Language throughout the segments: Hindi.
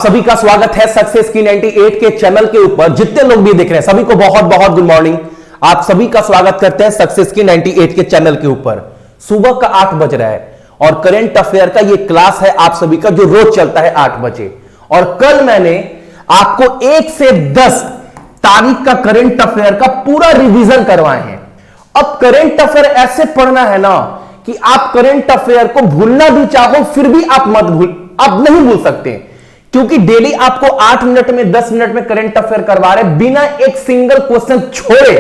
सभी का स्वागत है सक्सेस की 98 के चैनल के ऊपर। जितने लोग भी देख रहे हैं सभी को बहुत बहुत गुड मॉर्निंग। आप सभी का स्वागत करते हैं सक्सेस की 98 के चैनल के ऊपर। सुबह का 8 बज रहा है और करंट अफेयर का ये क्लास है आप सभी का जो रोज चलता है 8 बजे। और कल मैंने आपको 1 से 10 तारीख का करंट अफेयर का पूरा रिवीजन करवाए हैं। अब करंट अफेयर ऐसे पढ़ना है ना कि आप करंट अफेयर को भूलना भी चाहो फिर भी आप नहीं भूल सकते, क्योंकि डेली आपको 8 मिनट में 10 मिनट में करंट अफेयर करवा रहे बिना एक सिंगल क्वेश्चन छोड़े।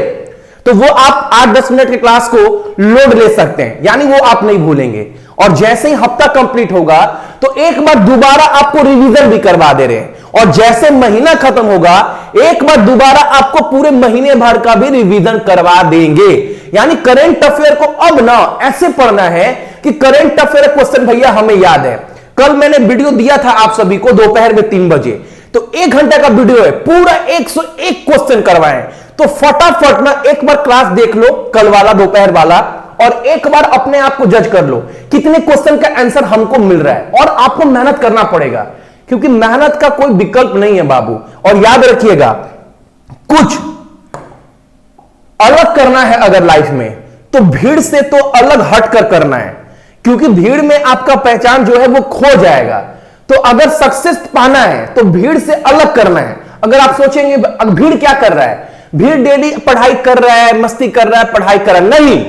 तो वो आप 8-10 मिनट की क्लास को लोड ले सकते हैं, यानी वो आप नहीं भूलेंगे। और जैसे ही हफ्ता कंप्लीट होगा तो एक बार दोबारा आपको रिवीजन भी करवा दे रहे हैं, और जैसे महीना खत्म होगा एक बार दोबारा आपको पूरे महीने भर का भी रिवीजन करवा देंगे। यानी करंट अफेयर को अब ना ऐसे पढ़ना है कि करंट अफेयर क्वेश्चन भैया हमें याद है। कल मैंने वीडियो दिया था आप सभी को दोपहर में 3 बजे, तो 1 घंटे का वीडियो है, पूरा 101 क्वेश्चन करवाए। तो फटाफट ना एक बार क्लास देख लो, कल वाला दोपहर वाला, और एक बार अपने आप को जज कर लो कितने क्वेश्चन का आंसर हमको मिल रहा है। और आपको मेहनत करना पड़ेगा, क्योंकि मेहनत का कोई विकल्प नहीं है बाबू। और याद रखिएगा, कुछ अलग करना है अगर लाइफ में तो भीड़ से तो अलग हटकर करना है, क्योंकि भीड़ में आपका पहचान जो है वो खो जाएगा। तो अगर सक्सेस पाना है तो भीड़ से अलग करना है। अगर आप सोचेंगे भीड़ क्या कर रहा है, भीड़ डेली पढ़ाई कर रहा है, मस्ती कर रहा है, पढ़ाई कर रहा है, नहीं,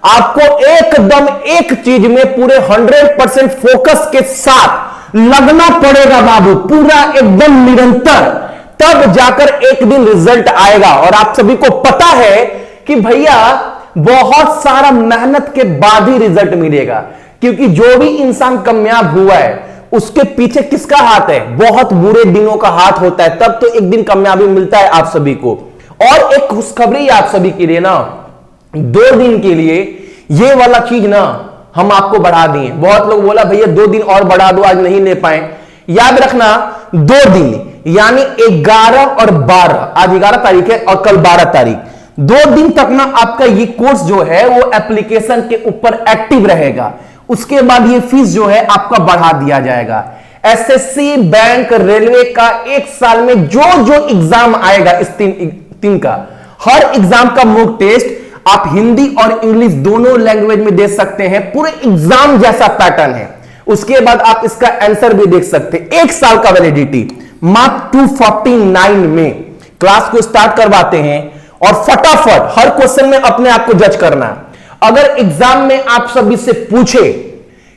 आपको एकदम एक चीज में पूरे 100% फोकस के साथ लगना पड़ेगा बाबू, पूरा एकदम निरंतर, तब जाकर एक दिन रिजल्ट आएगा। और आप सभी को पता है कि भैया बहुत सारा मेहनत के बाद ही रिजल्ट मिलेगा, क्योंकि जो भी इंसान कामयाब हुआ है उसके पीछे किसका हाथ है, बहुत बुरे दिनों का हाथ होता है, तब तो एक दिन कामयाबी मिलता है आप सभी को। और एक खुशखबरी आप सभी के लिए ना, 2 दिन के लिए ये वाला चीज ना हम आपको बढ़ा दिए। बहुत लोग बोला भैया 2 दिन और बढ़ा दो, आज नहीं ले पाए। याद रखना 2 दिन यानी 11 और 12, आज 11 तारीख है और कल 12 तारीख, 2 दिन तक ना आपका ये कोर्स जो है वो एप्लीकेशन के ऊपर एक्टिव रहेगा। उसके बाद ये फीस जो है आपका बढ़ा दिया जाएगा। एसएससी, बैंक, रेलवे का 1 साल में जो जो एग्जाम आएगा इस तीन का, हर एग्जाम का मॉक टेस्ट आप हिंदी और इंग्लिश दोनों लैंग्वेज में दे सकते हैं। पूरे एग्जाम जैसा पैटर्न है। उसके बाद आप इसका आंसर भी देख सकते हैं। 1 साल का वैलिडिटी मात्र 249 में क्लास को स्टार्ट करवाते हैं। और फटाफट हर क्वेश्चन में अपने आप को जज करना। अगर एग्जाम में आप सभी से पूछे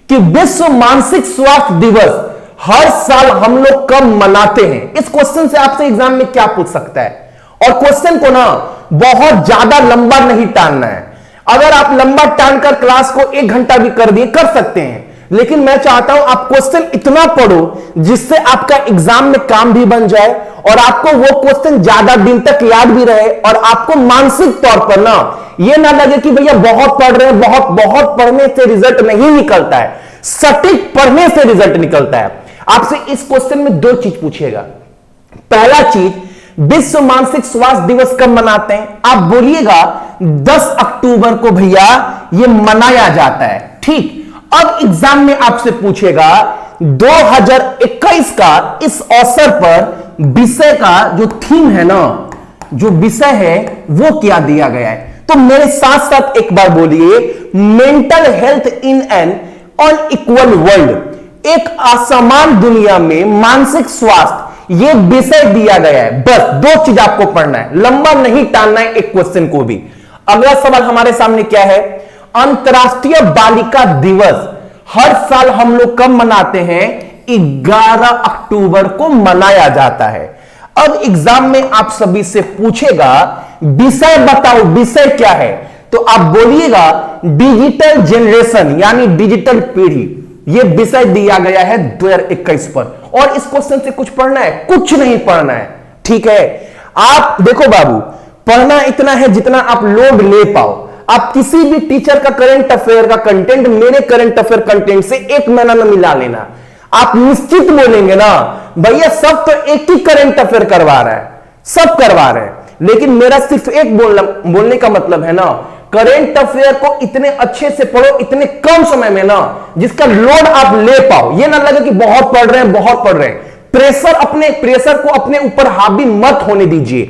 कि विश्व मानसिक स्वास्थ्य दिवस हर साल हम लोग कब मनाते हैं, इस क्वेश्चन से आपसे एग्जाम में क्या पूछ सकता है। और क्वेश्चन को ना बहुत ज्यादा लंबा नहीं टालना है। अगर आप लंबा टाल कर क्लास को 1 घंटा भी कर दिए कर सकते हैं, लेकिन मैं चाहता हूं आप क्वेश्चन इतना पढ़ो जिससे आपका एग्जाम में काम भी बन जाए और आपको वो क्वेश्चन ज्यादा दिन तक याद भी रहे। और आपको मानसिक तौर पर ना ये ना लगे कि भैया बहुत पढ़ रहे हैं, बहुत पढ़ने से रिजल्ट नहीं निकलता है, सटीक पढ़ने से रिजल्ट निकलता है। आपसे इस क्वेश्चन में 2 चीज पूछेगा। पहला चीज, विश्व मानसिक स्वास्थ्य दिवस कब मनाते हैं? आप बोलिएगा 10 अक्टूबर को भैया ये मनाया जाता है। ठीक, अब एग्जाम में आपसे पूछेगा 2021 का इस अवसर पर विषय का जो थीम है ना, जो विषय है वो क्या दिया गया है। तो मेरे साथ साथ एक बार बोलिए, mental health in an unequal world, एक असमान दुनिया में मानसिक स्वास्थ्य, ये विषय दिया गया है। बस 2 चीज आपको पढ़ना है, लंबा नहीं टालना है एक क्वेश्चन को भी। अगला सवाल हमारे सामने क्या है, अंतरराष्ट्रीय बालिका दिवस हर साल हम लोग कब मनाते हैं? 11 अक्टूबर को मनाया जाता है। अब एग्जाम में आप सभी से पूछेगा विषय बताओ, विषय क्या है? तो आप बोलिएगा डिजिटल जनरेशन यानी डिजिटल पीढ़ी, यह विषय दिया गया है 2021 पर। और इस क्वेश्चन से कुछ पढ़ना है? कुछ नहीं पढ़ना है। ठीक है, आप देखो बाबू, पढ़ना इतना है जितना आप लोड ले पाओ। आप किसी भी टीचर का करंट अफेयर का कंटेंट मेरे करंट अफेयर कंटेंट से 1 महीना में मिला लेना। आप निश्चित बोलेंगे ना भैया सब तो एक ही करंट अफेयर करवा रहा है, सब करवा रहे हैं, लेकिन मेरा सिर्फ एक बोलने का मतलब है ना, करंट अफेयर को इतने अच्छे से पढ़ो इतने कम समय में ना, जिसका लोड आप ले पाओ। ये ना लगे कि बहुत पढ़ रहे हैं, बहुत पढ़ रहे हैं। प्रेशर को अपने ऊपर हावी मत होने दीजिए।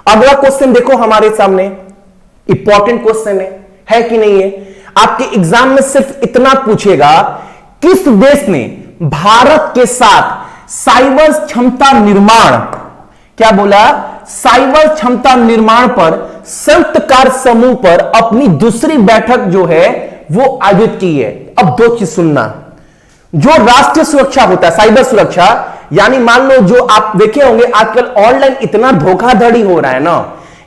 अगला क्वेश्चन देखो हमारे सामने, इंपॉर्टेंट क्वेश्चन है कि नहीं है? आपके एग्जाम में सिर्फ इतना पूछेगा, किस देश ने भारत के साथ साइबर क्षमता निर्माण, क्या बोला, साइबर क्षमता निर्माण पर संयुक्त कार्य समूह पर अपनी दूसरी बैठक जो है वो आयोजित की है? अब दो चीज सुनना, जो राष्ट्रीय सुरक्षा होता है, साइबर सुरक्षा, यानी मान लो जो आप देखे होंगे आजकल ऑनलाइन इतना धोखाधड़ी हो रहा है ना,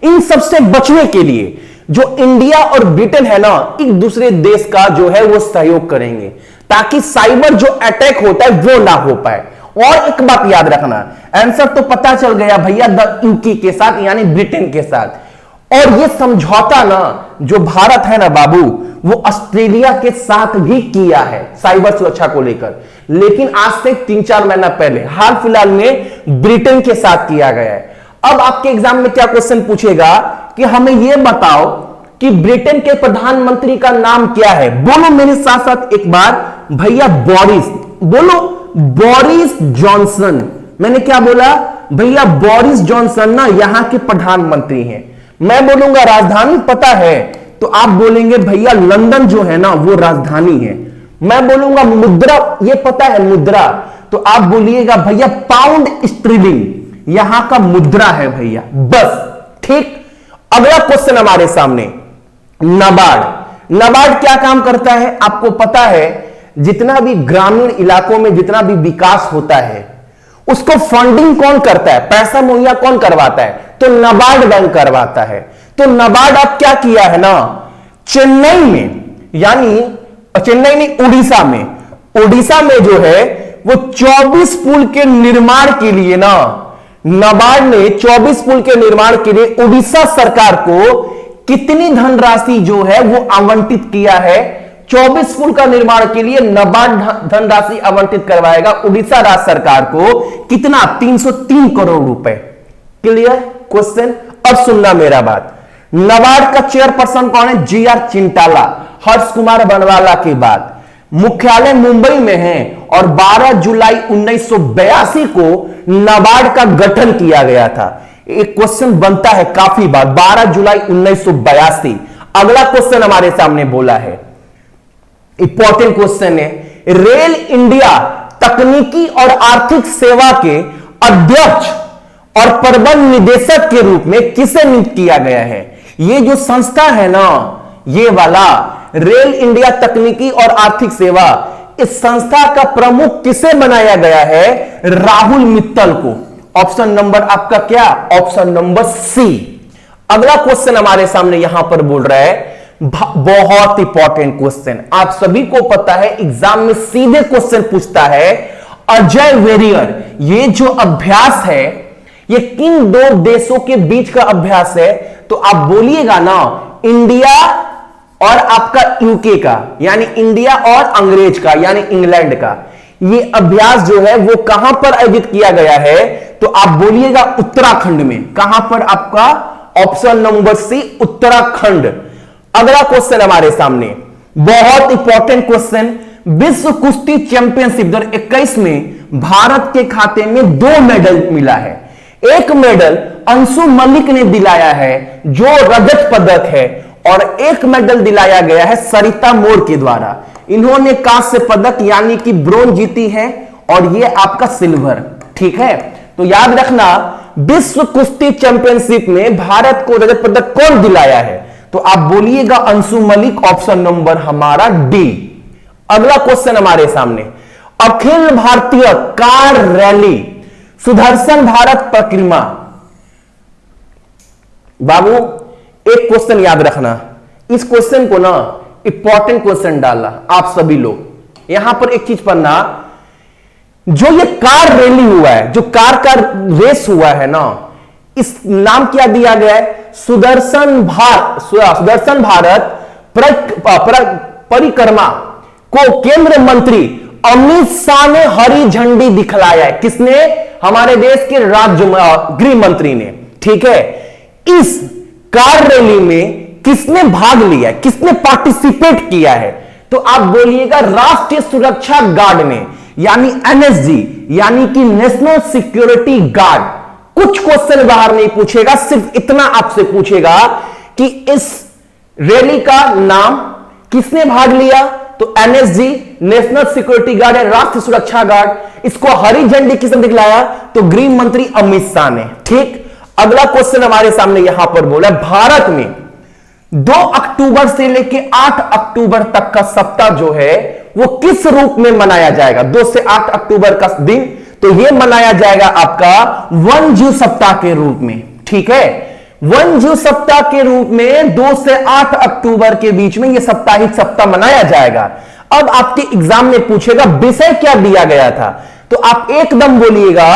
इन सबसे बचने के लिए जो इंडिया और ब्रिटेन है ना, एक दूसरे देश का जो है वो सहयोग करेंगे ताकि साइबर जो अटैक होता है वो ना हो पाए। और एक बात याद रखना, आंसर तो पता चल गया भैया, द यूके के साथ यानी ब्रिटेन के साथ। और ये समझौता ना जो भारत है ना बाबू, वो ऑस्ट्रेलिया के साथ भी किया है साइबर सुरक्षा को लेकर, लेकिन आज से 3-4 महीना पहले हाल फिलहाल में ब्रिटेन के साथ किया गया है। अब आपके एग्जाम में क्या क्वेश्चन पूछेगा कि हमें यह बताओ कि ब्रिटेन के प्रधानमंत्री का नाम क्या है? बोलो मेरे साथ साथ एक बार भैया, बोरिस, बोलो बोरिस जॉनसन। मैंने क्या बोला भैया? बोरिस जॉनसन ना यहां के प्रधानमंत्री हैं। मैं बोलूंगा राजधानी पता है तो आप बोलेंगे भैया लंदन जो है ना वो राजधानी है। मैं बोलूंगा मुद्रा, ये पता है मुद्रा, तो आप बोलिएगा भैया पाउंड स्टर्लिंग यहां का मुद्रा है भैया, बस ठीक। अगला क्वेश्चन हमारे सामने, नाबार्ड। नाबार्ड क्या काम करता है आपको पता है? जितना भी ग्रामीण इलाकों में जितना भी विकास होता है उसको फंडिंग कौन करता है, पैसा मुहैया कौन करवाता है? तो नाबार्ड बैंक करवाता है। तो नाबार्ड अब क्या किया है ना, चेन्नई में, यानी चेन्नई नहीं उड़ीसा में जो है वो 24 पुल के निर्माण के लिए ना, नाबार्ड ने 24 पुल के निर्माण के लिए उड़ीसा सरकार को कितनी धनराशि जो है वो आवंटित किया है? 24 पुल का निर्माण के लिए नाबार्ड धनराशि आवंटित करवाएगा उड़ीसा राज्य सरकार को, कितना? 303 करोड़ रुपए। Clear question? अब सुनना मेरा बात, नाबार्ड का चेयरपर्सन कौन है? जी.आर. चिंटाला, हर्ष कुमार बनवाला के बाद। मुख्यालय मुंबई में है और 12 जुलाई 1982 को नाबार्ड का गठन किया गया था। एक क्वेश्चन बनता है काफी बार, 12 जुलाई 1982। अगला क्वेश्चन हमारे सामने बोला है, इंपॉर्टेंट क्वेश्चन है, रेल इंडिया तकनीकी और आर्थिक सेवा के अध्यक्ष और प्रबंध निदेशक के रूप में किसे नियुक्त किया गया है? ये जो संस्था है ना, ये वाला रेल इंडिया तकनीकी और आर्थिक सेवा, इस संस्था का प्रमुख किसे बनाया गया है? राहुल मित्तल को। ऑप्शन नंबर आपका क्या? Option number C. अगला क्वेश्चन हमारे सामने यहां पर बोल रहा है, बहुत इंपॉर्टेंट क्वेश्चन, आप सभी को पता है एग्जाम में सीधे क्वेश्चन पूछता है, अजय वेरियर, ये जो अभ्यास है ये किन दो देशों के बीच का अभ्यास है? तो आप बोलिएगा ना इंडिया और आपका यूके का, यानी इंडिया और अंग्रेज का यानी इंग्लैंड का। ये अभ्यास जो है वो कहां पर आयोजित किया गया है? तो आप बोलिएगा उत्तराखंड में। कहां पर? आपका ऑप्शन नंबर सी, उत्तराखंड। अगला क्वेश्चन हमारे सामने, बहुत इंपॉर्टेंट क्वेश्चन, विश्व कुश्ती चैंपियनशिप 2021 में भारत के खाते में 2 मेडल मिला है। एक मेडल अंशु मलिक ने दिलाया है जो रजत पदक है, और एक मेडल दिलाया गया है सरिता मोर के द्वारा। इन्होंने कांस्य पदक यानी कि ब्रोंज जीती है और ये आपका सिल्वर, ठीक है। तो याद रखना, विश्व कुश्ती चैंपियनशिप में भारत को रजत पदक कौन दिलाया है? तो आप बोलिएगा अंशु मलिक, ऑप्शन नंबर हमारा डी। अगला क्वेश्चन हमारे सामने, अखिल भारतीय कार रैली सुदर्शन भारत परिक्रमा। बाबू एक क्वेश्चन याद रखना, इस क्वेश्चन को ना इंपॉर्टेंट क्वेश्चन डालना आप सभी लोग। यहां पर एक चीज पढ़ना, जो ये कार रैली हुआ है, जो कार का रेस हुआ है ना, इस नाम क्या दिया गया है? सुदर्शन भारत परिक्रमा को केंद्र मंत्री अमित शाह ने हरी झंडी दिखलाया है। किसने? हमारे देश के राज्य गृह मंत्री ने, ठीक है। इस कार रैली में किसने भाग लिया, किसने पार्टिसिपेट किया है? तो आप बोलिएगा राष्ट्रीय सुरक्षा गार्ड ने, यानी एनएसजी, यानी कि नेशनल सिक्योरिटी गार्ड। कुछ क्वेश्चन बाहर नहीं पूछेगा, सिर्फ इतना आपसे पूछेगा कि इस रैली का नाम किसने भाग लिया, तो एनएसजी नेशनल सिक्योरिटी गार्ड है, राष्ट्रीय सुरक्षा गार्ड। इसको हरी झंडी किसने दिखलाया, तो गृह मंत्री अमित शाह ने। ठीक, अगला क्वेश्चन हमारे सामने यहां पर बोला, भारत में 2 अक्टूबर से लेकर 8 अक्टूबर तक का सप्ताह जो है वो किस रूप में मनाया जाएगा। 2 से 8 अक्टूबर का दिन तो यह मनाया जाएगा आपका वन जीव सप्ताह के रूप में। ठीक है, वन जीव सप्ताह के रूप में 2 से 8 अक्टूबर के बीच में यह साप्ताहिक सप्ताह मनाया जाएगा। अब आपके एग्जाम में पूछेगा विषय क्या दिया गया था, तो आप एकदम बोलिएगा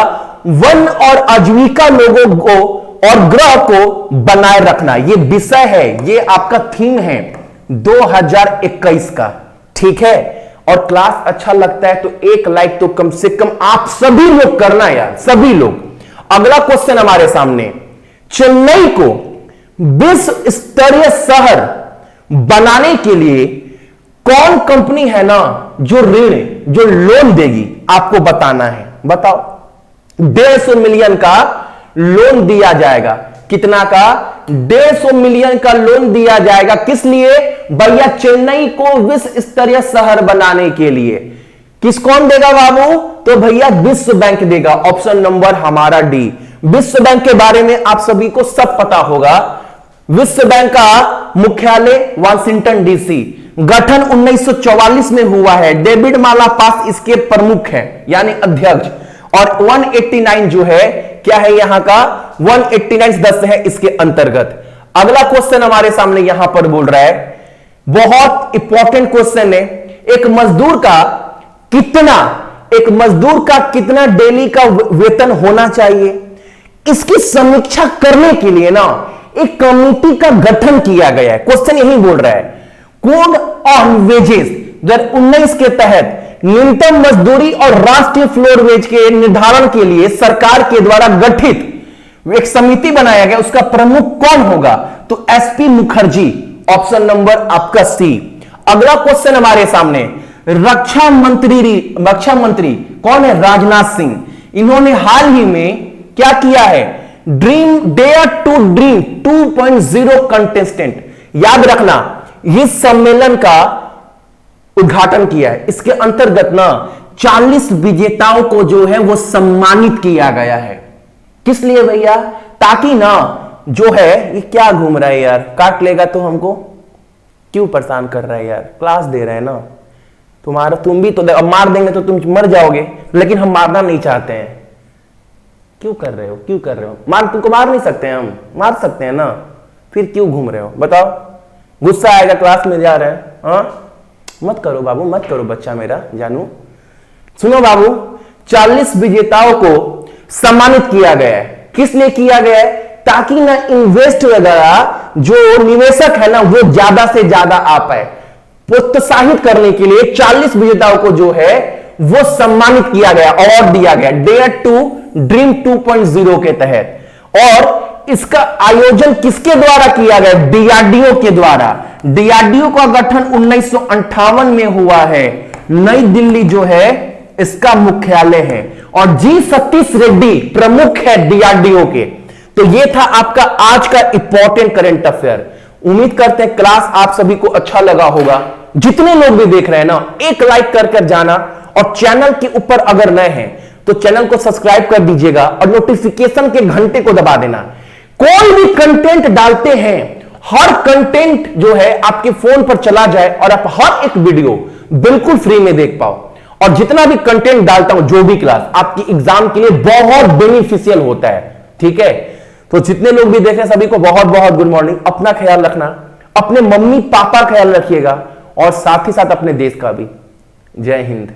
वन और आजीविका लोगों को और ग्रह को बनाए रखना। यह विषय है, यह आपका थीम है 2021 का। ठीक है, और क्लास अच्छा लगता है तो एक लाइक तो कम से कम आप सभी लोग करना यार, सभी लोग। अगला क्वेश्चन हमारे सामने, चेन्नई को विश्व स्तरीय शहर बनाने के लिए कौन कंपनी है ना जो ऋण, जो लोन देगी, आपको बताना है। बताओ, 150 मिलियन का लोन दिया जाएगा। कितना का, 150 मिलियन का लोन दिया जाएगा। किस लिए भैया, चेन्नई को विश्व स्तरीय शहर बनाने के लिए। किस कौन देगा बाबू, तो भैया विश्व बैंक देगा। ऑप्शन नंबर हमारा डी। विश्व बैंक के बारे में आप सभी को सब पता होगा। विश्व बैंक का मुख्यालय वाशिंगटन डीसी, गठन 1944 में हुआ है। डेविड मालापास इसके प्रमुख हैं यानी अध्यक्ष, और 189 जो है क्या है यहां का, 189 सदस्य है इसके अंतर्गत। अगला क्वेश्चन हमारे सामने यहां पर बोल रहा है, बहुत इंपॉर्टेंट क्वेश्चन है, एक मजदूर का कितना डेली का वेतन होना चाहिए, इसकी समीक्षा करने के लिए ना एक कमेटी का गठन किया गया है। क्वेश्चन यही बोल रहा है, कोड ऑन वेजेस 2019 के तहत न्यूनतम मजदूरी और राष्ट्रीय फ्लोर वेज के निर्धारण के लिए सरकार के द्वारा गठित एक समिति बनाया गया, उसका प्रमुख कौन होगा, तो एसपी मुखर्जी। ऑप्शन नंबर आपका सी। अगला क्वेश्चन हमारे सामने, रक्षा मंत्री कौन है, राजनाथ सिंह। इन्होंने हाल ही में क्या किया है, डेयर टू ड्रीम 2.0 कंटेस्टेंट, याद रखना, इस सम्मेलन का उद्घाटन किया है। इसके अंतर्गत ना 40 विजेताओं को जो है वो सम्मानित किया गया है। किस लिए भैया, ताकि ना जो है, ये क्या घूम रहा है यार, काट लेगा तो हमको क्यों परेशान कर रहा है यार, क्लास दे रहे हैं ना, तुम भी तो अब मार देंगे तो तुम मर जाओगे, लेकिन हम मारना नहीं चाहते हैं। क्यों कर रहे हो, तुमको मार नहीं सकते हैं, हम मार सकते हैं ना, फिर क्यों घूम रहे हो बताओ। गुस्सा आएगा, क्लास में जा रहे हैं, हाँ मत करो बाबू, मत करो बच्चा मेरा जानू। सुनो बाबू, 40 विजेताओं को सम्मानित किया गया है। किस लिए किया गया है, ताकि ना इन्वेस्ट वगैरह जो निवेशक है ना वो ज्यादा से ज्यादा आ पाए। प्रोत्साहित करने के लिए 40 विजेताओं को जो है वो सम्मानित किया गया, अवार्ड दिया गया डेयर टू ड्रीम 2.0 के तहत। और इसका आयोजन किसके द्वारा किया गया, डीआरडीओ के द्वारा। डीआरडीओ का गठन 1958 में हुआ है। नई दिल्ली जो है इसका मुख्यालय है, और जी सतीश रेड्डी प्रमुख है डीआरडीओ के। तो यह था आपका आज का इंपॉर्टेंट करंट अफेयर। उम्मीद करते हैं क्लास आप सभी को अच्छा लगा होगा। जितने लोग भी देख रहे हैं ना, एक लाइक कर जाना, और चैनल के ऊपर अगर नए हैं तो चैनल को सब्सक्राइब कर दीजिएगा और नोटिफिकेशन के घंटे को दबा देना। कोई भी कंटेंट डालते हैं, हर कंटेंट जो है आपके फोन पर चला जाए और आप हर एक वीडियो बिल्कुल फ्री में देख पाओ। और जितना भी कंटेंट डालता हूं, जो भी क्लास आपकी एग्जाम के लिए बहुत बेनिफिशियल होता है। ठीक है, तो जितने लोग भी देख रहे हैं सभी को बहुत बहुत गुड मॉर्निंग। अपना ख्याल रखना, अपने मम्मी पापा ख्याल रखिएगा, और साथ ही साथ अपने देश का भी। जय हिंद।